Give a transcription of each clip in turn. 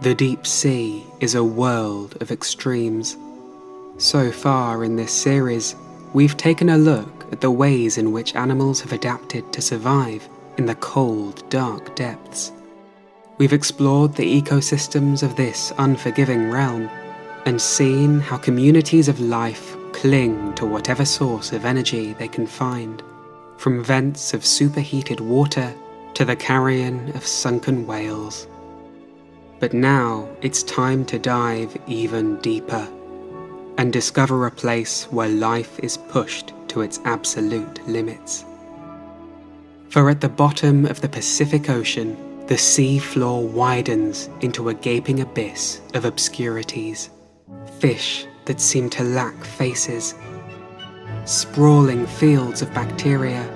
The deep sea is a world of extremes. So far in this series, we've taken a look at the ways in which animals have adapted to survive in the cold, dark depths. We've explored the ecosystems of this unforgiving realm and seen how communities of life cling to whatever source of energy they can find, from vents of superheated water to the carrion of sunken whales. But now it's time to dive even deeper and discover a place where life is pushed to its absolute limits. For at the bottom of the Pacific Ocean, the sea floor widens into a gaping abyss of obscurities. Fish that seem to lack faces, sprawling fields of bacteria,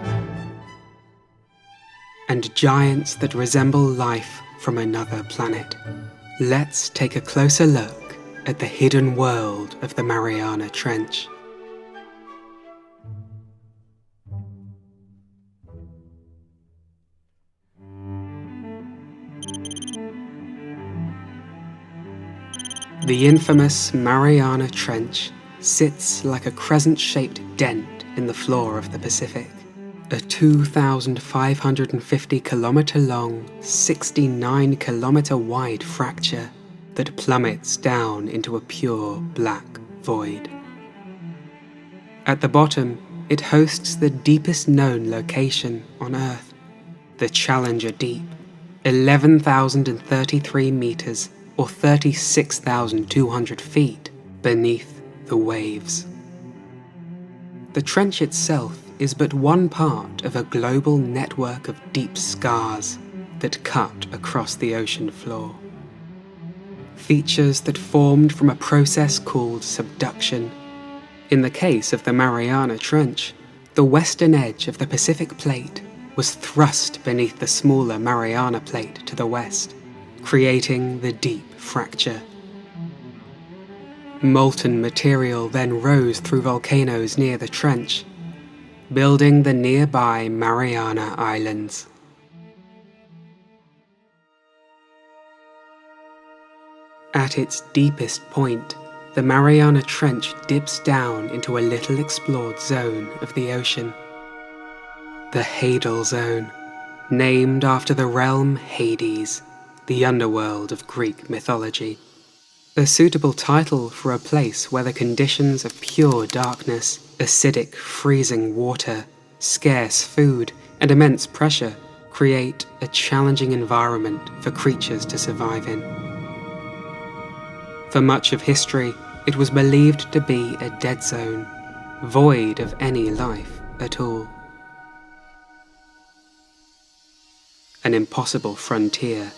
and giants that resemble life from another planet. Let's take a closer look at the hidden world of the Mariana Trench. The infamous Mariana Trench sits like a crescent-shaped dent in the floor of the Pacific. A 2,550-kilometre-long, 69-kilometre-wide fracture that plummets down into a pure black void. At the bottom, it hosts the deepest known location on Earth, the Challenger Deep, 11,033 metres or 36,200 feet beneath the waves. The trench itself is but one part of a global network of deep scars that cut across the ocean floor. Features that formed from a process called subduction. In the case of the Mariana Trench, the western edge of the Pacific Plate was thrust beneath the smaller Mariana Plate to the west, creating the deep fracture. Molten material then rose through volcanoes near the trench, building the nearby Mariana Islands. At its deepest point, the Mariana Trench dips down into a little explored zone of the ocean. The Hadal Zone, named after the realm Hades, the underworld of Greek mythology. A suitable title for a place where the conditions of pure darkness, acidic, freezing water, scarce food, and immense pressure create a challenging environment for creatures to survive in. For much of history, it was believed to be a dead zone, void of any life at all. An impossible frontier,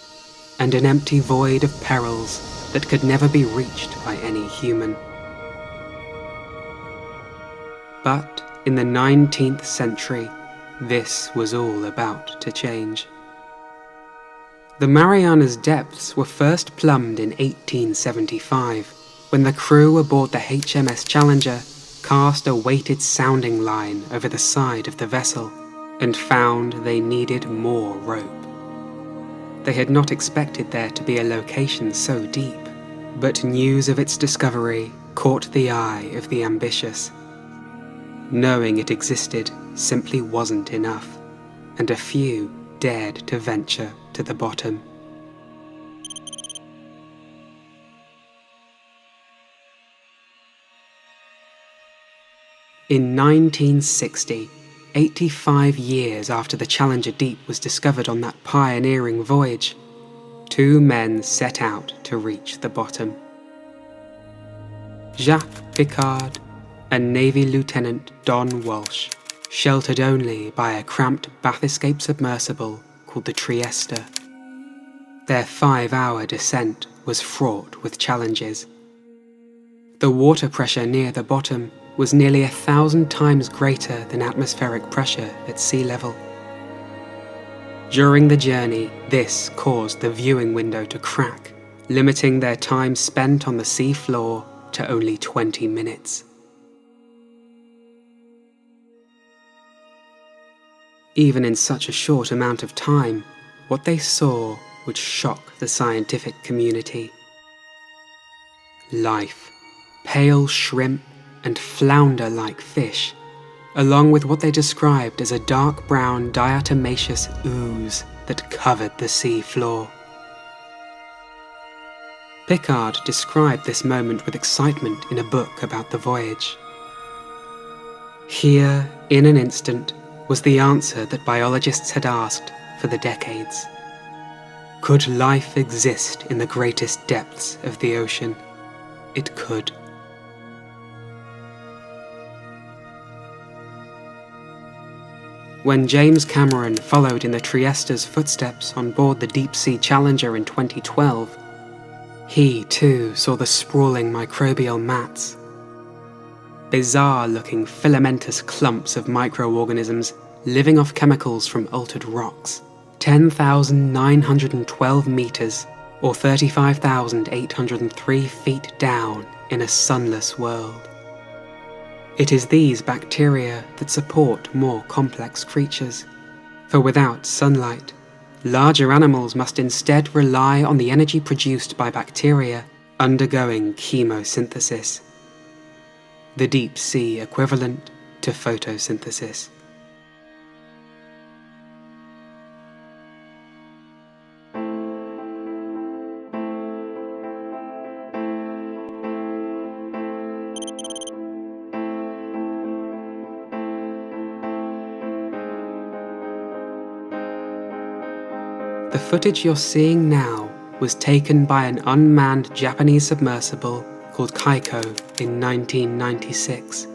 and an empty void of perils that could never be reached by any human. But in the 19th century, this was all about to change. The Mariana's depths were first plumbed in 1875, when the crew aboard the HMS Challenger cast a weighted sounding line over the side of the vessel and found they needed more rope. They had not expected there to be a location so deep, but news of its discovery caught the eye of the ambitious. Knowing it existed simply wasn't enough, and a few dared to venture to the bottom. In 1960, 85 years after the Challenger Deep was discovered on that pioneering voyage, two men set out to reach the bottom. Jacques Piccard and Navy Lieutenant Don Walsh, sheltered only by a cramped bath-escape submersible called the Trieste. Their 5-hour descent was fraught with challenges. The water pressure near the bottom was nearly 1,000 times greater than atmospheric pressure at sea level. During the journey, this caused the viewing window to crack, limiting their time spent on the sea floor to only 20 minutes. Even in such a short amount of time, what they saw would shock the scientific community. Life, pale shrimp and flounder-like fish, along with what they described as a dark brown diatomaceous ooze that covered the sea floor. Piccard described this moment with excitement in a book about the voyage. Here, in an instant, was the answer that biologists had asked for the decades. Could life exist in the greatest depths of the ocean? It could. When James Cameron followed in the Trieste's footsteps on board the Deep-Sea Challenger in 2012, he too saw the sprawling microbial mats. Bizarre-looking filamentous clumps of microorganisms living off chemicals from altered rocks, 10,912 meters, or 35,803 feet down in a sunless world. It is these bacteria that support more complex creatures, for without sunlight, larger animals must instead rely on the energy produced by bacteria undergoing chemosynthesis, the deep sea equivalent to photosynthesis. The footage you're seeing now was taken by an unmanned Japanese submersible called Kaiko in 1996.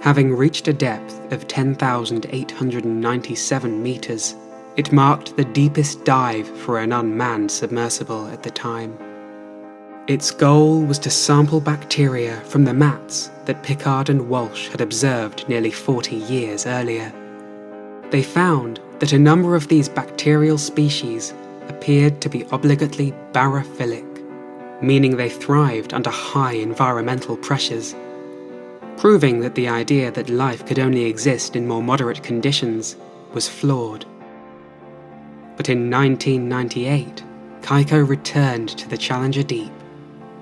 Having reached a depth of 10,897 meters, it marked the deepest dive for an unmanned submersible at the time. Its goal was to sample bacteria from the mats that Piccard and Walsh had observed nearly 40 years earlier. They found that a number of these bacterial species appeared to be obligately barophilic, meaning they thrived under high environmental pressures, proving that the idea that life could only exist in more moderate conditions was flawed. But in 1998, Kaiko returned to the Challenger Deep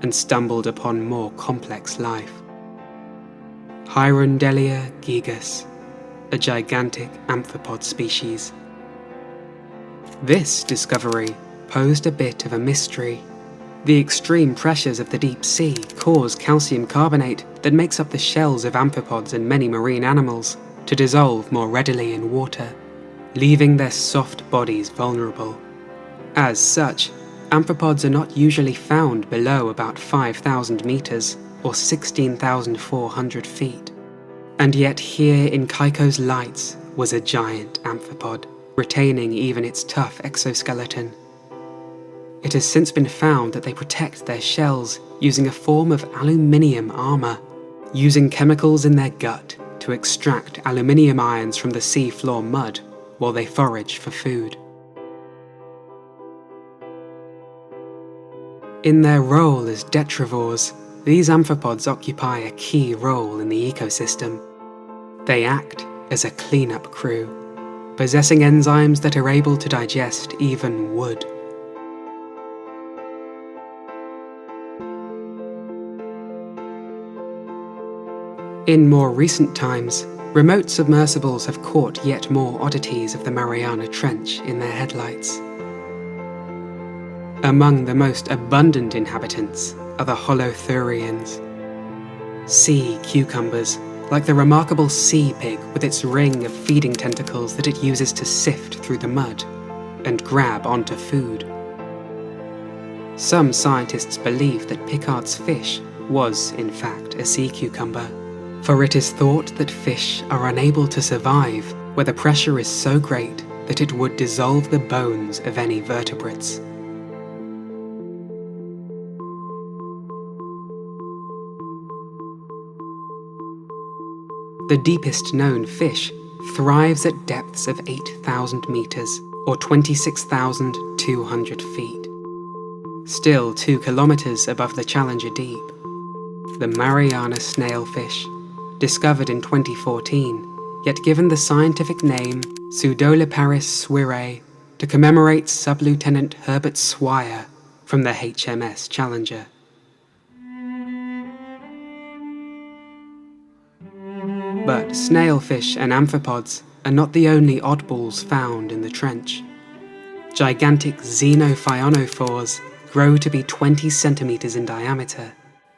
and stumbled upon more complex life. Hierondelia gigas, a gigantic amphipod species. This discovery posed a bit of a mystery. The extreme pressures of the deep sea cause calcium carbonate that makes up the shells of amphipods and many marine animals to dissolve more readily in water, leaving their soft bodies vulnerable. As such, amphipods are not usually found below about 5,000 meters or 16,400 feet. And yet here in Kaiko's lights was a giant amphipod, retaining even its tough exoskeleton. It has since been found that they protect their shells using a form of aluminium armor, using chemicals in their gut to extract aluminium ions from the seafloor mud while they forage for food. In their role as detrivores, these amphipods occupy a key role in the ecosystem. They act as a cleanup crew, possessing enzymes that are able to digest even wood. In more recent times, remote submersibles have caught yet more oddities of the Mariana Trench in their headlights. Among the most abundant inhabitants are the holothurians, sea cucumbers, like the remarkable sea pig with its ring of feeding tentacles that it uses to sift through the mud and grab onto food. Some scientists believe that Piccard's fish was, in fact, a sea cucumber, for it is thought that fish are unable to survive where the pressure is so great that it would dissolve the bones of any vertebrates. The deepest known fish thrives at depths of 8,000 meters, or 26,200 feet. Still 2 kilometers above the Challenger Deep. The Mariana snailfish, discovered in 2014, yet given the scientific name Pseudoliparis swirae, to commemorate Sub-Lieutenant Herbert Swire from the HMS Challenger. But snailfish and amphipods are not the only oddballs found in the trench. Gigantic xenophyonophores grow to be 20 centimeters in diameter,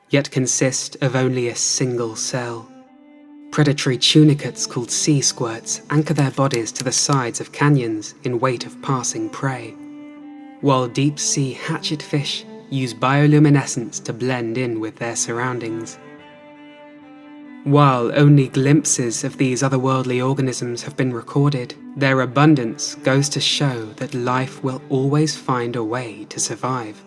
yet consist of only a single cell. Predatory tunicates called sea squirts anchor their bodies to the sides of canyons in wait of passing prey, while deep-sea hatchetfish use bioluminescence to blend in with their surroundings. While only glimpses of these otherworldly organisms have been recorded, their abundance goes to show that life will always find a way to survive,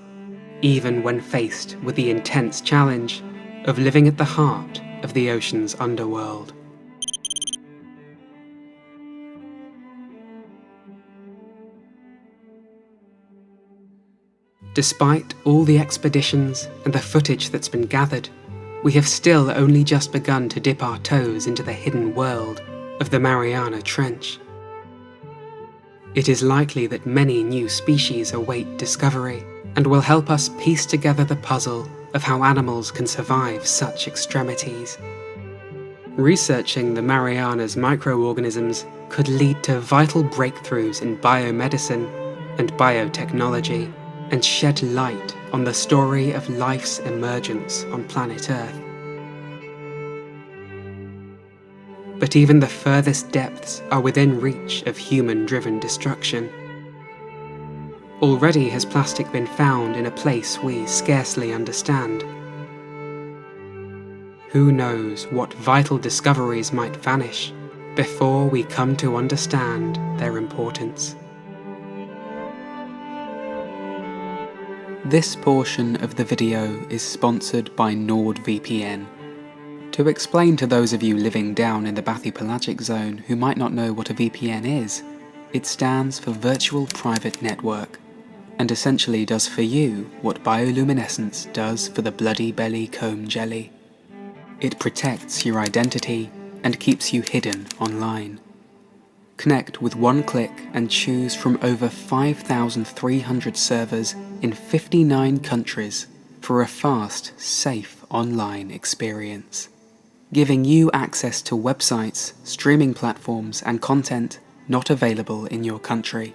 even when faced with the intense challenge of living at the heart of the ocean's underworld. Despite all the expeditions and the footage that's been gathered, we have still only just begun to dip our toes into the hidden world of the Mariana Trench. It is likely that many new species await discovery and will help us piece together the puzzle of how animals can survive such extremities. Researching the Mariana's microorganisms could lead to vital breakthroughs in biomedicine and biotechnology, and shed light on the story of life's emergence on planet Earth. But even the furthest depths are within reach of human-driven destruction. Already has plastic been found in a place we scarcely understand. Who knows what vital discoveries might vanish before we come to understand their importance. This portion of the video is sponsored by NordVPN. To explain to those of you living down in the bathypelagic zone who might not know what a VPN is, it stands for Virtual Private Network, and essentially does for you what bioluminescence does for the bloody belly comb jelly. It protects your identity and keeps you hidden online. Connect with one click and choose from over 5,300 servers in 59 countries for a fast, safe online experience, giving you access to websites, streaming platforms and content not available in your country.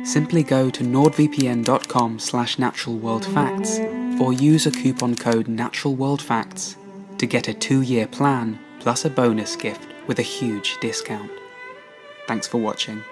Simply go to nordvpn.com/naturalworldfacts or use a coupon code naturalworldfacts to get a 2-year plan plus a bonus gift with a huge discount. Thanks for watching.